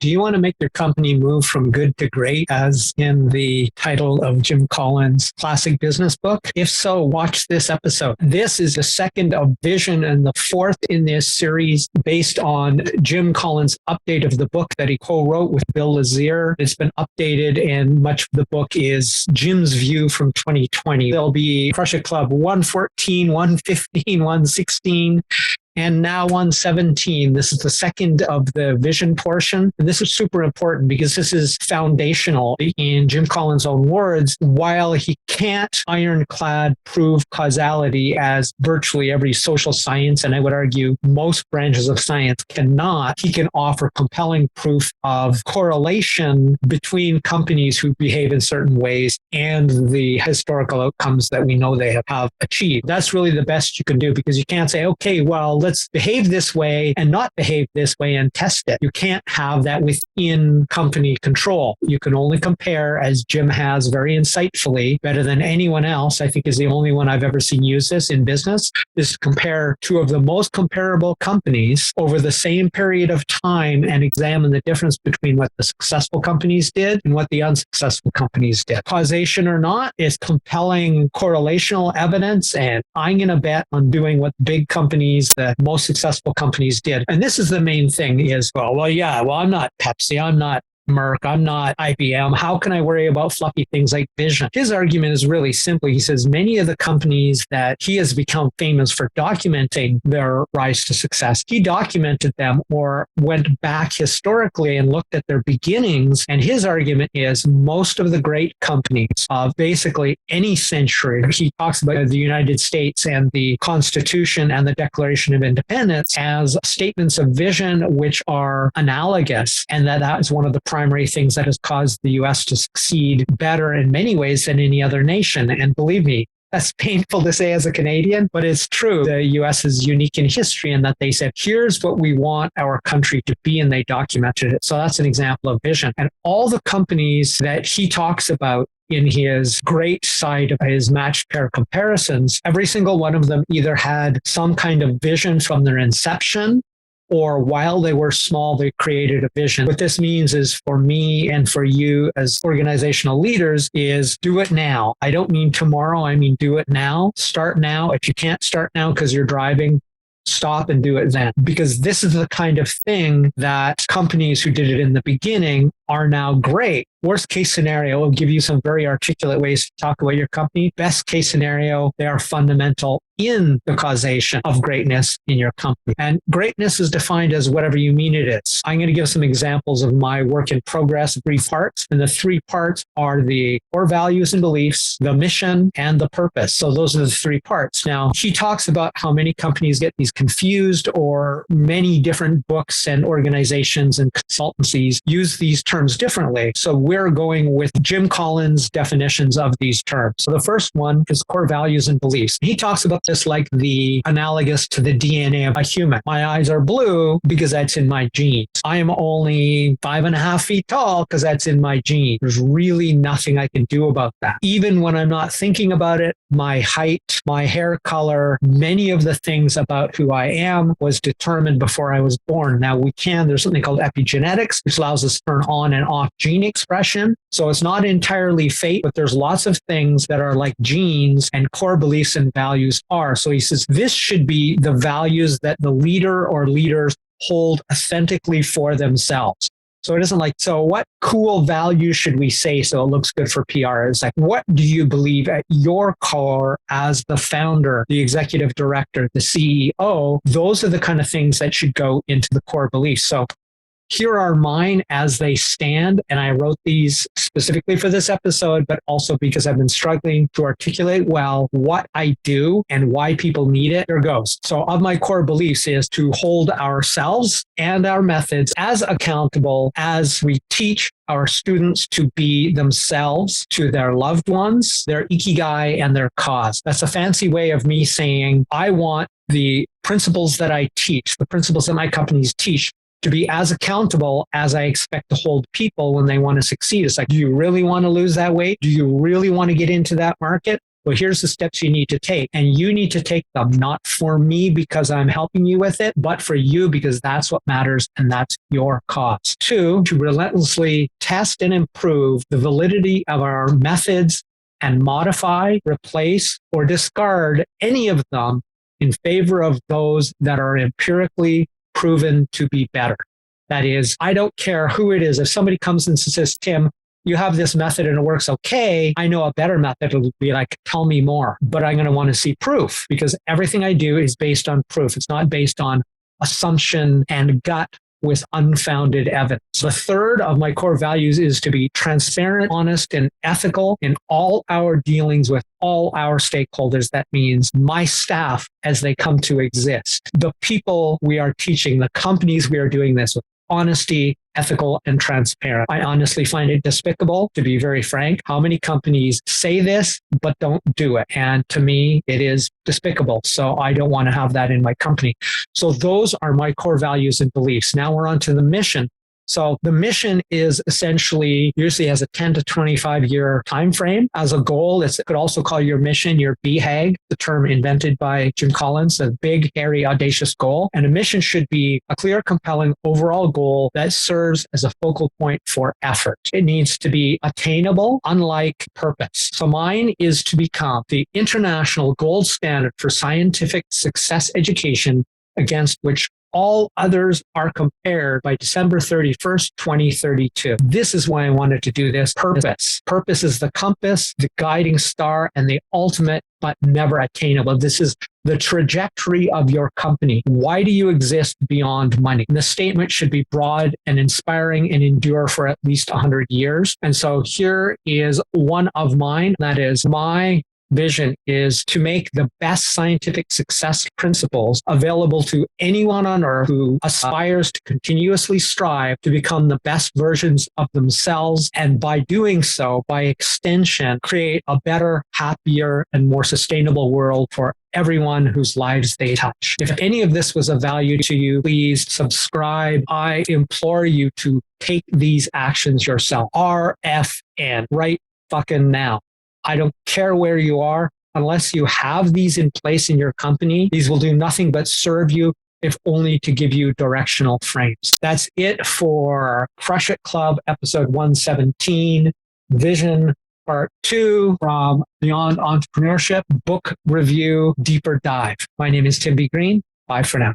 Do you want to make your company move from good to great, as in the title of Jim Collins' classic business book? If so, watch this episode. This is the second of Vision and the fourth in this series based on Jim Collins' update of the book that he co-wrote with 𝗍𝗲𝘁. It's been updated, and much of the book is Jim's view from 2020. There'll be Crush It Club 114, 115, 116, and now 117. This is the second of the vision portion. And this is super important because this is foundational. In Jim Collins' own words, while he can't ironclad prove causality as virtually every social science, and I would argue most branches of science cannot, he can offer compelling proof of correlation between companies who behave in certain ways and the historical outcomes that we know they have achieved. That's really the best you can do, because you can't say, okay, well, let's behave this way and not behave this way and test it. You can't have that within company control. You can only compare, as Jim has very insightfully, better than anyone else, I think is the only one I've ever seen use this in business, is to compare two of the most comparable companies over the same period of time and examine the difference between what the successful companies did and what the unsuccessful companies did. Causation or not is compelling correlational evidence, and I'm going to bet on doing what big companies, the most successful companies did. And this is the main thing is, I'm not Pepsi, I'm not Merck, I'm not IBM. How can I worry about fluffy things like vision? His argument is really simple. He says many of the companies that he has become famous for documenting their rise to success, he documented them or went back historically and looked at their beginnings. And his argument is most of the great companies of basically any century, he talks about the United States and the Constitution and the Declaration of Independence as statements of vision which are analogous, and that is one of the primary things that has caused the U.S. to succeed better in many ways than any other nation. And believe me, that's painful to say as a Canadian, but it's true. The U.S. is unique in history in that they said, here's what we want our country to be, and they documented it. So that's an example of vision. And all the companies that he talks about in his great side of his matched pair comparisons, every single one of them either had some kind of vision from their inception, or while they were small, they created a vision. What this means is for me and for you as organizational leaders is do it now. I don't mean tomorrow. I mean, do it now. Start now. If you can't start now because you're driving, stop and do it then. Because this is the kind of thing that companies who did it in the beginning are now great. Worst case scenario, I'll give you some very articulate ways to talk about your company. Best case scenario, they are fundamental in the causation of greatness in your company. And greatness is defined as whatever you mean it is. I'm going to give some examples of my work in progress, 3 parts. And the 3 parts are the core values and beliefs, the mission, and the purpose. So those are the 3 parts. Now, he talks about how many companies get these confused, or many different books and organizations and consultancies use these terms differently. So we're going with Jim Collins' definitions of these terms. So the first one is core values and beliefs. He talks about this like the analogous to the DNA of a human. My eyes are blue because that's in my genes. I am only 5.5 feet tall because that's in my genes. There's really nothing I can do about that. Even when I'm not thinking about it, my height, my hair color, many of the things about who I am was determined before I was born. Now there's something called epigenetics, which allows us to turn on and off gene expression. So it's not entirely fate, but there's lots of things that are like genes, and core beliefs and values are. So he says this should be the values that the leader or leaders hold authentically for themselves. So it isn't like, so what cool values should we say so it looks good for PR? It's like, what do you believe at your core as the founder, the executive director, the CEO? Those are the kind of things that should go into the core beliefs. So here are mine as they stand. And I wrote these specifically for this episode, but also because I've been struggling to articulate well what I do and why people need it. Here goes. So of my core beliefs is to hold ourselves and our methods as accountable as we teach our students to be themselves, to their loved ones, their ikigai, and their cause. That's a fancy way of me saying I want the principles that I teach, the principles that my companies teach, to be as accountable as I expect to hold people when they want to succeed. It's like, do you really want to lose that weight? Do you really want to get into that market? Well, here's the steps you need to take. And you need to take them not for me because I'm helping you with it, but for you because that's what matters and that's your cause. 2, to relentlessly test and improve the validity of our methods and modify, replace, or discard any of them in favor of those that are empirically proven to be better. That is, I don't care who it is. If somebody comes and says, Tim, you have this method and it works okay, I know a better method will be like, tell me more. But I'm going to want to see proof because everything I do is based on proof. It's not based on assumption and gut with unfounded evidence. The third of my core values is to be transparent, honest, and ethical in all our dealings with all our stakeholders. That means my staff as they come to exist, the people we are teaching, the companies we are doing this with. Honesty, ethical, and transparent. I honestly find it despicable, to be very frank, how many companies say this but don't do it. And to me, it is despicable. So I don't want to have that in my company. So those are my core values and beliefs. Now we're on to the mission. So the mission is essentially usually has a 10 to 25 year time frame as a goal. It could also call your mission your BHAG, the term invented by Jim Collins, a big, hairy, audacious goal. And a mission should be a clear, compelling overall goal that serves as a focal point for effort. It needs to be attainable, unlike purpose. So mine is to become the international gold standard for scientific success education against which all others are compared by December 31st, 2032. This is why I wanted to do this. Purpose. Purpose is the compass, the guiding star, and the ultimate but never attainable. This is the trajectory of your company. Why do you exist beyond money? And the statement should be broad and inspiring and endure for at least 100 years. And so here is one of mine. That is my vision is to make the best scientific success principles available to anyone on earth who aspires to continuously strive to become the best versions of themselves. And by doing so, by extension, create a better, happier, and more sustainable world for everyone whose lives they touch. If any of this was of value to you, please subscribe. I implore you to take these actions yourself. RFN, right fucking now. I don't care where you are. Unless you have these in place in your company, these will do nothing but serve you, if only to give you directional frames. That's it for Crush It Club, episode 117, Vision Part 2 from Beyond Entrepreneurship, book review, deeper dive. My name is Tim B. Green. Bye for now.